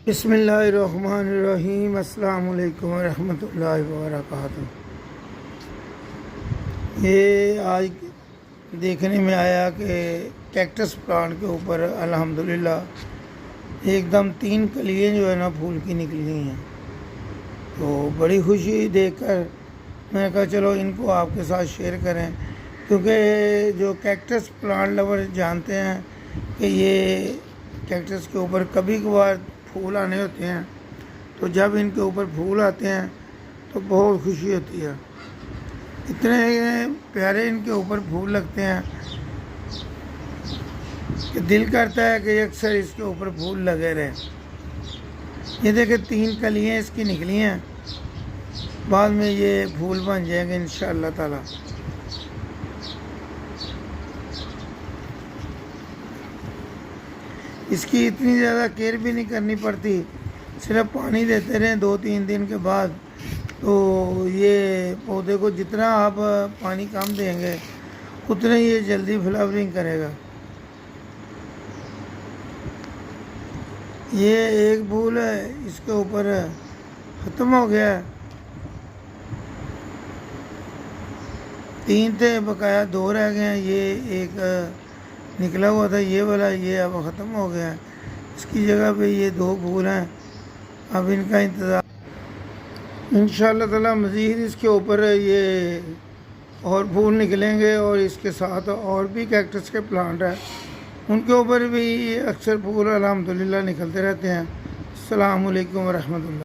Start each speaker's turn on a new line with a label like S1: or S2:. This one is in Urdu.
S1: بسم اللہ الرحمن الرحیم۔ السلام علیکم ورحمۃ اللہ وبرکاتہ۔ یہ آج دیکھنے میں آیا کہ کیکٹس پلانٹ کے اوپر الحمدللہ ایک دم 3 کلیاں جو ہے نا پھول کی نکلی ہیں، تو بڑی خوشی دیکھ کر میں نے کہا چلو ان کو آپ کے ساتھ شیئر کریں، کیونکہ جو کیکٹس پلانٹ لور جانتے ہیں کہ یہ کیکٹس کے اوپر کبھی کبھار پھول آنے ہوتے ہیں، تو جب ان کے اوپر پھول آتے ہیں تو بہت خوشی ہوتی ہے۔ اتنے پیارے ان کے اوپر پھول لگتے ہیں کہ دل کرتا ہے کہ اکثر اس کے اوپر پھول لگے رہے۔ یہ دیکھیں 3 کلیاں اس کی نکلی ہیں، بعد میں یہ پھول بن جائیں گے انشاءاللہ تعالی۔ اس کی اتنی زیادہ کیئر بھی نہیں کرنی پڑتی، صرف پانی دیتے رہیں 2-3 دن کے بعد، تو یہ پودے کو جتنا آپ پانی کم دیں گے اتنا یہ جلدی فلاورنگ کرے گا۔ یہ ایک پھول ہے، اس کے اوپر ختم ہو گیا ہے، 3 تھے بقایا 2 رہ گئے ہیں، یہ ایک نکلا ہوا تھا یہ والا، یہ اب ختم ہو گیا ہے۔ اس کی جگہ پہ یہ 2 پھول ہیں، اب ان کا انتظار انشاءاللہ تعالی۔ مزید اس کے اوپر یہ اور پھول نکلیں گے، اور اس کے ساتھ اور بھی کیکٹس کے پلانٹ ہیں، ان کے اوپر بھی اکثر پھول الحمدللہ نکلتے رہتے ہیں۔ السلام علیکم ورحمۃ اللہ۔